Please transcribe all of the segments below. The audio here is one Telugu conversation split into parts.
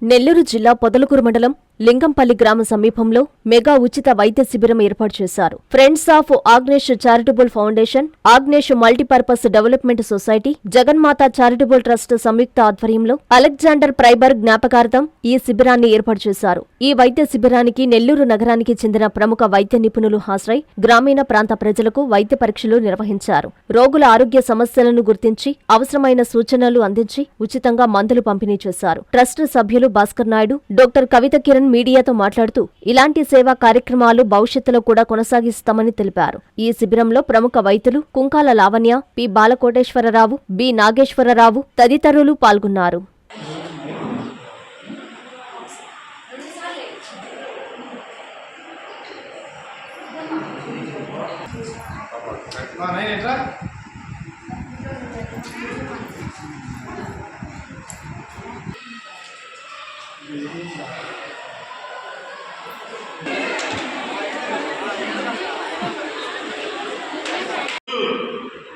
నెల్లూరు జిల్లా పొదలకూరు మండలం లింగంపల్లి గ్రామ సమీపంలో మెగా ఉచిత వైద్య శిబిరం ఏర్పాటు చేశారు. Friends of Agnesh charitable foundation, Agnesh multipurpose development society, Jaganmata charitable trust సంయుక్త ఆధ్వర్యంలో అలెగ్జాండర్ ప్రైబర్ జ్ఞాపకార్థం ఈ శిబిరాన్ని ఏర్పాటు చేశారు. ఈ వైద్య శిబిరానికి నెల్లూరు నగరానికి చెందిన ప్రముఖ వైద్య నిపుణులు హాజరై గ్రామీణ ప్రాంత ప్రజలకు వైద్య పరీక్షలు నిర్వహించారు. రోగుల ఆరోగ్య సమస్యలను గుర్తించి అవసరమైన సూచనలు అందించి ఉచితంగా మందులు పంపిణీ చేశారు. ట్రస్ట్ సభ్యులు భాస్కర్ నాయుడు, డాక్టర్ కవిత కిరణ్ మీడియాతో మాట్లాడుతూ ఇలాంటి సేవా కార్యక్రమాలు భవిష్యత్తులో కూడా కొనసాగిస్తామని తెలిపారు. ఈ శిబిరంలో ప్రముఖ వైద్యులు కుంకాల లావణ్య, పి బాలకోటేశ్వరరావు, బి నాగేశ్వరరావు తదితరులు పాల్గొన్నారు.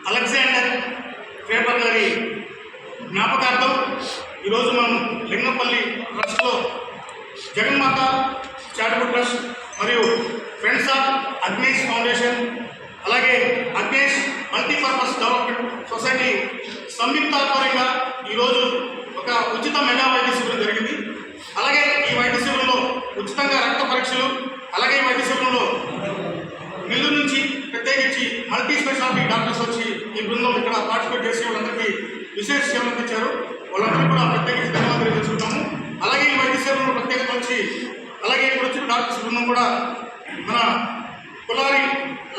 అలెగ్జాండర్ ప్రైబర్ గారి జ్ఞాపకార్థం ఈరోజు మనం లింగంపల్లి ట్రస్ట్లో జగన్మాత చారిటబుల్ ట్రస్ట్ మరియు ఫ్రెండ్స్ ఆఫ్ ఆగ్నేష్ ఫౌండేషన్, అలాగే ఆగ్నేష్ మల్టీపర్పస్ డెవలప్మెంట్ సొసైటీ సంయుక్త ఆధ్వర్యంగా ఈరోజు ఒక ఉచిత మెగా వైద్య శిబిరం జరిగింది. అలాగే ఈ వైద్య శిబిరంలో ఉచితంగా రక్త పరీక్షలు, అలాగే ఈ వైద్య శిబిరంలో నెల్లూరు నుంచి ప్రత్యేకించి మల్టీ స్పెషాలిటీ డాక్టర్స్ వచ్చి ఈ బృందం ఇక్కడ పార్టిసిపేట్ చేసి వాళ్ళందరికీ విశేష సేవలు అందించారు. వాళ్ళందరికీ కూడా ప్రత్యేకించి ధన్యవాదాలు తెలుసుకుంటాము. అలాగే ఈ వైద్య సేవలను ప్రత్యేకత వచ్చి అలాగే ఇప్పుడు వచ్చిన డాక్టర్స్ బృందం కూడా మన కులారి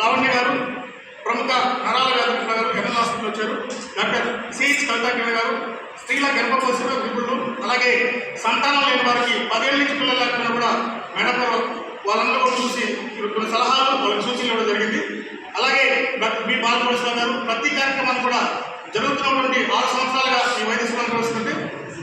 లావణ్య గారు, ప్రముఖ నరాల వ్యాధుల గారు జనరల్ హాస్పిటల్ వచ్చారు. డాక్టర్ సిహెచ్ కవిత కిరణ్ గారు, స్త్రీల గర్భకోశ నిపుణులు, అలాగే సంతానం లేని వారికి 10 ఏళ్ళ నుంచి పిల్లలు లేకపోయినా కూడా మేడం గారు వాళ్ళందరూ కూడా చూసి కొన్ని సలహాలు వాళ్ళకి సూచనలు ఇవ్వడం జరిగింది. అలాగే డాక్టర్ బి బాలకోటేశ్వర గారు ప్రతి కార్యక్రమాన్ని కూడా జరుగుతున్నటువంటి 6 సంవత్సరాలుగా ఈ వైద్య శిబిరం నిర్వహిస్తుంటే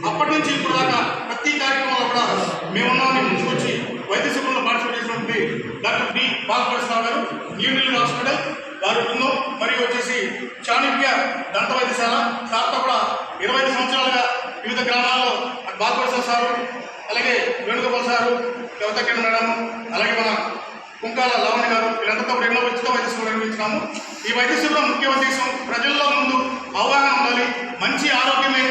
అప్పటి నుంచి ఇప్పుడు దాకా ప్రతి కార్యక్రమంలో కూడా మేమున్నామని ముందుకొచ్చి వైద్య శిబిరంలో పార్టిసిపేట్ చేసినటువంటి డాక్టర్ బి బాలకోటేశ్వర గారు, న్యూ నెల్లూరు హాస్పిటల్ వారి బృందం, మరియు వచ్చేసి చాణక్య దంత వైద్యశాల సార్తో కూడా 25 సంవత్సరాలుగా వివిధ గ్రామాల్లో బాలకోటేశ్వర సారు, అలాగే వేణుగోపాల్ సారు, కవిత కిరణ్ మేడం, అలాగే మన కుంకాల లావణ్య గారు, వీళ్ళంతా కూడా ఎన్నో ఉచిత వైద్య శిబిరం నిర్వహించినాము. ఈ వైద్య శిబిరం ముఖ్య ఉద్దేశం ప్రజల్లో ముందు అవగాహన ఉండాలి. మంచి ఆరోగ్యమే,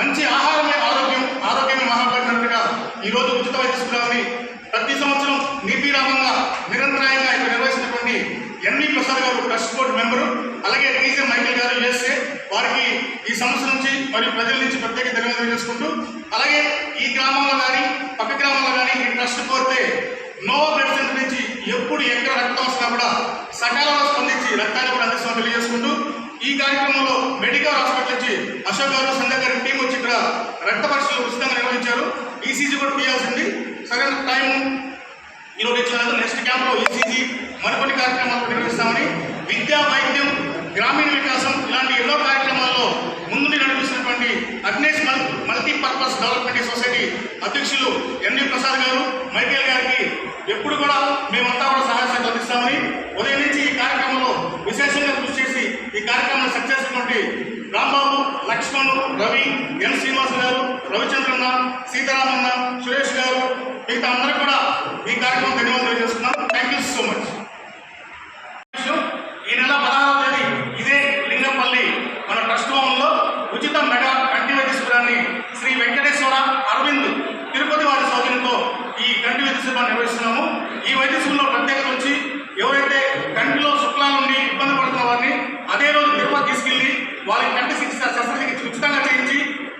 మంచి ఆహారమే ఆరోగ్యం, ఆరోగ్యమే మహాభాగ్యన్నట్టుగా ఈరోజు ఉచిత వైద్య శిబిరాన్ని ప్రతి సంవత్సరం నిర్విరామంగా నిరంతరాయంగా ఇక్కడ నిర్వహిస్తున్నటువంటి ఎన్వి ప్రసాద్ గారు ట్రస్ట్ బోర్డు మెంబరు, అలాగే టీజే మైకేల్ గారు యుఎస్ఏ, వారికి ఈ సంస్థ నుంచి మరియు ప్రజల నుంచి ప్రత్యేక ధన్యవాదాలు చేసుకుంటూ, అలాగే ఈ గ్రామంలో కానీ పక్క గ్రామంలో కానీ ఈ ట్రస్ట్ కోరితే నోవా బ్లడ్ సెంటర్ నుంచి ఎప్పుడు ఎక్కడ రక్తం వస్తున్నా కూడా సకాలంలో స్పందించి రక్తాన్ని కూడా అందిస్తామని తెలియజేసుకుంటూ, ఈ కార్యక్రమంలో మెడికల్ హాస్పిటల్ నుంచి అశోక్ గారు, సంజయ్ గారి టీం వచ్చి ఇక్కడ రక్త పరీక్షలు ఉచితంగా నిర్వహించారు. ఈసీజీ కూడా తీయాల్సింది సరైన టైము ఈరోజు ఇచ్చినందుకు నెక్స్ట్ క్యాంప్లో ఈసీజీ మరికొన్ని కార్యక్రమాలు నిర్వహిస్తామని, విద్యా, వైద్యం, గ్రామీణ వికాసం ఇలాంటి ఎన్నో కార్యక్రమాల్లో ముందుండి నడిపిస్తున్నటువంటి ఆగ్నేష్ మల్టీపర్పస్ డెవలప్మెంట్ సొసైటీ అధ్యక్షులు ఎన్వి ప్రసాద్ గారు, మైకేల్ గారికి ఎప్పుడు కూడా మేమంతా కూడా సహాయ సహకారాలు అందిస్తామని, ఉదయం నుంచి ఈ కార్యక్రమంలో విశేషంగా కృషి చేసి ఈ కార్యక్రమాన్ని సక్సెస్ అయినటువంటి రాంబాబు, లక్ష్మణ్, రవి, ఎన్ శ్రీనివాస్ గారు, రవిచంద్రన్న, సీతారామన్న, సురేష్ గారు, మిగతా అందరూ కూడా ఈ కార్యక్రమం ధన్యవాదాలు చేస్తున్నాం. Thank you so much. ఈ నెల 16వ తేదీ ఇదే లింగంపల్లి మన ట్రస్ట్ భవన్లో ఉచిత మెగా కంటి వైద్య శిబిరాన్ని శ్రీ వెంకటేశ్వర అరవింద్ తిరుపతి వారి సౌజన్యంతో ఈ కంటి వైద్య శిబిరాన్ని నిర్వహిస్తున్నాము. ఈ వైద్య శిబిరంలో ప్రత్యేకత వచ్చి ఎవరైతే కంటిలో శుక్లాల నుండి ఇబ్బంది పడుతున్న వారిని అదే రోజు తిరుపతి తీసుకెళ్లి వాళ్ళకి కంటి శస్త్రచికిత్స ఉచితంగా చేయించి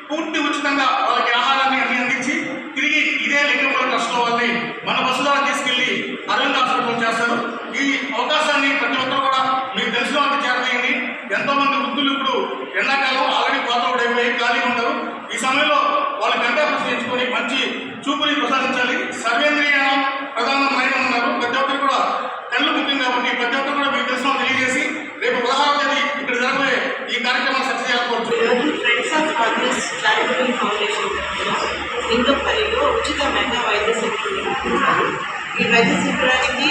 పూర్తి ఉచితంగా వాళ్ళకి ఆహారాన్ని అన్ని అందించి తిరిగి ఇదే లింగంపల్లి ట్రస్ట్లో వాళ్ళని మన బస్సు ద్వారా తీసుకెళ్లి అరవింద్ హాస్పిటల్ చేస్తారు. ఈ అవకాశాన్ని ప్రతి ఒక్కరు కూడా మీకు తెలిసిన వాళ్ళకి చేరవేయండి. ఎంతో మంది వృద్ధులు ఇప్పుడు ఎండాకాలం ఆల్రెడీ కోతలు కూడా అయిపోయి ఖాళీగా ఉంటారు. ఈ సమయంలో వాళ్ళు గంట చేయించుకొని మంచి చూపుని ప్రసాదించాలి. సర్వేంద్రియానం ప్రధానమైన ఉన్నారు. ప్రతి ఒక్కరు కూడా కళ్ళు ముఖ్యం కాబట్టి ప్రతి ఒక్కరు కూడా మీకు తెలిసిన తెలియజేసి రేపు 16వ తేదీ ఇక్కడ జరగబోయే ఈ కార్యక్రమాన్ని సక్సెస్ చేయాలనుకోవచ్చు. Friends of Agnesh charitable foundation లింగంపల్లిలో ఉచిత మెగా వైద్య శిబిరం. ఈ వైద్య శిబిరానికి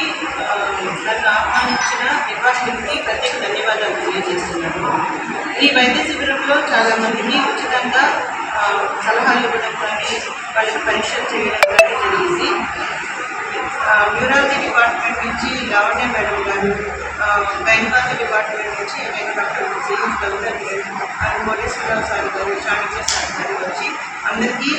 నన్ను ఆహ్వానించిన నిర్వాహకుడికి ప్రత్యేక ధన్యవాదాలు తెలియజేస్తున్నాను. ఈ వైద్య శిబిరంలో చాలా మందికి ఉచితంగా సలహాలు ఇవ్వడం కానీ వాళ్ళకి పరీక్షలు చేయడం కానీ జరిగింది. న్యూరాలజీ డిపార్ట్మెంట్ నుంచి లావణ్య మేడం గారు, గైనకాలజీ డిపార్ట్మెంట్ నుంచి డాక్టర్ శ్రీనివాస్ గౌరవ్ గారు, కోటేశ్వరరావు సార్ గారు, చాణక్య సార్ గారు వచ్చి అందరికీ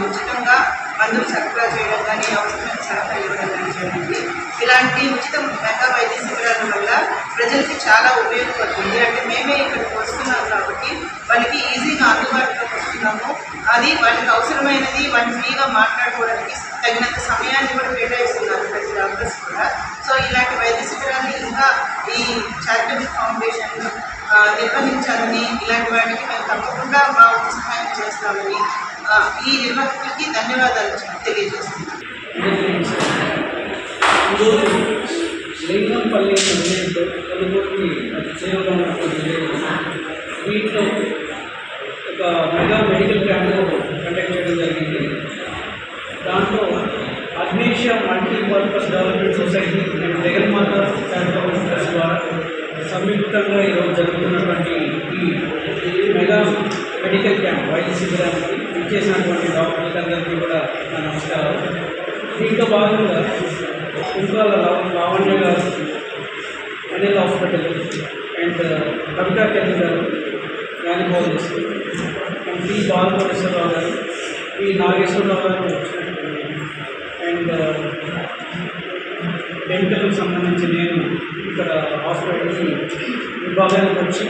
ఉచితంగా మందులు సరఫరా చేయడం కానీ అవసరమైన సలహాలు ఇవ్వడం కానీ జరిగింది. ఇలాంటి ఉచిత మెగా వైద్య శిబిరాల వల్ల ప్రజలకి చాలా ఉపయోగపడుతుంది. అంటే మేమే ఇక్కడికి వస్తున్నాం కాబట్టి వాళ్ళకి ఈజీగా అందుబాటులోకి వస్తున్నాము. అది వాళ్ళకి అవసరమైనది వాళ్ళు ఫ్రీగా మాట్లాడుకోవడానికి తగినంత సమయాన్ని కూడా కేటాయిస్తున్నారు ప్రతి డాక్టర్స్ కూడా. సో ఇలాంటి వైద్య శిబిరాన్ని ఇంకా ఈ చారిటబుల్ ఫౌండేషన్ నిర్వహించాలని, ఇలాంటి వాటికి మేము తప్పకుండా మా వంతు సహాయం చేస్తామని ఈ నిర్వాహకులకి ధన్యవాదాలు తెలియజేస్తున్నాం. లింగంపల్లి మండలంలో కొనుగోలుకి సేవగా వీటిలో ఒక మెగా మెడికల్ క్యాంప్ కండక్ట్ చేయడం జరిగింది. దాంట్లో అగ్నేషియా multipurpose development society and Jaganmata charitable trust ద్వారా సంయుక్తంగా ఈరోజు జరుగుతున్నటువంటి ఈ మెగా మెడికల్ క్యాంప్ వైద్య శిబిరానికి ఇచ్చేసినటువంటి డాక్టర్లందరికీ కూడా నా నమస్కారం. దీంట్లో భాగంగా కుంకాల లావణ్య గారు, ఎన్ఎల్ హాస్పిటల్ అండ్ కవితా కేంద్ర గారు, గైనకాలజిస్ట్ అండ్ పి బాలకోటేశ్వరరావు గారు, పి నాగేశ్వరరావు గారు అండ్ డెంటల్కి సంబంధించి నేను ఇక్కడ హాస్పిటల్కి విభాగానికి వచ్చి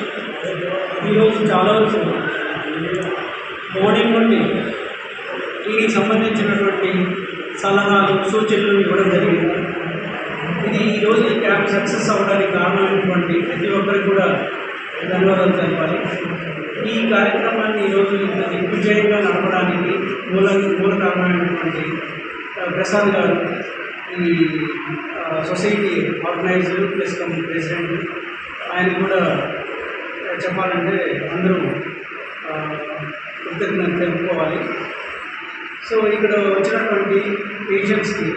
ఈరోజు చాలా వరకు మార్నింగ్ నుండి దీనికి సంబంధించినటువంటి సలహాలు, సూచనలు ఇవ్వడం జరిగింది. ఇది ఈరోజు ఈ క్యాంప్ సక్సెస్ అవ్వడానికి కారణమైనటువంటి ప్రతి ఒక్కరికి కూడా ధన్యవాదాలు తెలపాలి. ఈ కార్యక్రమాన్ని ఈరోజు ఇంత దిగ్విజయంగా నడపడానికి మూల కారణమైనటువంటి ప్రసాద్ గారు, ఈ సొసైటీ ఆర్గనైజర్ ప్లస్ ప్రెసిడెంట్, ఆయన కూడా చెప్పాలంటే అందరూ కృతజ్ఞత తెలుపుకోవాలి. సో ఇక్కడ వచ్చినటువంటి పేషెంట్స్కి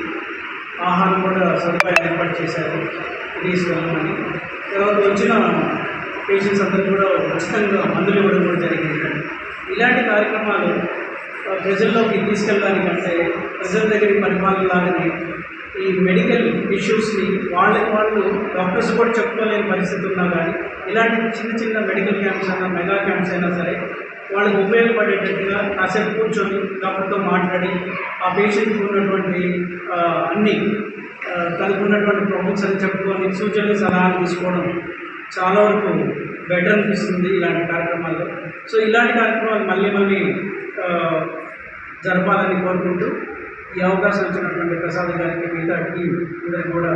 ఆహారం కూడా సదుపాయాలు ఏర్పాటు చేశారు తీసుకెళ్ళమని. తర్వాత వచ్చిన పేషెంట్స్ అందరూ కూడా ఉచితంగా మందులు ఇవ్వడం కూడా జరిగింది. ఇలాంటి కార్యక్రమాలు ప్రజల్లోకి తీసుకెళ్ళడానికంటే ప్రజల దగ్గర పరిపాలన లాగానే ఈ మెడికల్ ఇష్యూస్ని వాళ్ళు డాక్టర్స్ కూడా చెప్పుకోలేని పరిస్థితి ఉన్నా కానీ ఇలాంటి చిన్న చిన్న మెడికల్ క్యాంప్స్ అయినా మెగా క్యాంప్స్ అయినా సరే వాళ్ళకి ఉపయోగపడేటట్టుగా కాసేపు కూర్చొని డాక్టర్తో మాట్లాడి ఆ పేషెంట్కి ఉన్నటువంటి అన్ని తనకు ఉన్నటువంటి ప్రాబ్లమ్స్ అని చెప్పుకొని సూచనలు సలహాలు తీసుకోవడం చాలా వరకు బెటర్ అనిపిస్తుంది ఇలాంటి కార్యక్రమాల్లో. సో ఇలాంటి కార్యక్రమాలు మళ్ళీ జరపాలని కోరుకుంటూ ఈ అవకాశం ఇచ్చినటువంటి ప్రసాద్ గారికి, మిగతా టీం అందరికీ కూడా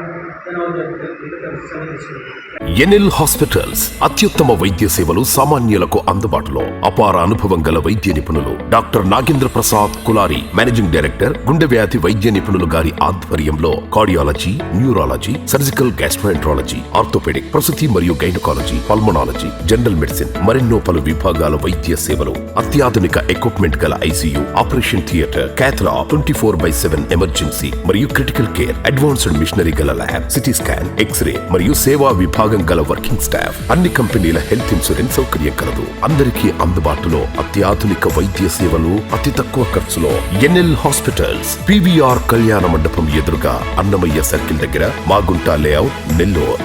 ఎన్ఎల్ హాస్పిటల్స్ అత్యుత్తమ వైద్య సేవలు సామాన్యులకు అందుబాటులో. అపార అనుభవం గల వైద్య నిపుణులు doctor Nagendra Prasad Kulari, managing director, గుండె వ్యాధి వైద్య నిపుణులు గారి ఆధ్వర్యంలో cardiology, neurology, surgical gastroenterology, orthopaedic, ప్రసూతి మరియు గైనకాలజీ, పల్మనాలజీ, జనరల్ మెడిసిన్ మరెన్నో పలు విభాగాల వైద్య సేవలు. అత్యాధునిక ఎక్విప్మెంట్ గల ఐసీయూ, ఆపరేషన్ థియేటర్, క్యాథ్లా, 24/7 ఎమర్జెన్సీ మరియు క్రిటికల్ కేర్, అడ్వాన్స్డ్ మిషనరీ గల ల్యాబ్, సిటీ స్కాన్, ఎక్స్రే మరియు సేవా విభాగం గల వర్కింగ్ స్టాఫ్. అన్ని కంపెనీల హెల్త్ ఇన్సూరెన్స్ సౌకర్యం కలదు. అందరికీ అందుబాటులో అత్యాధునిక వైద్య సేవలు అతి తక్కువ ఖర్చులో. ఎన్ఎల్ హాస్పిటల్స్, పివిఆర్ కళ్యాణ మండపం ఎదురుగా, అన్నమయ్య సర్కిల్ దగ్గర, మాగుంట లేఅవుట్, నెల్లూరు.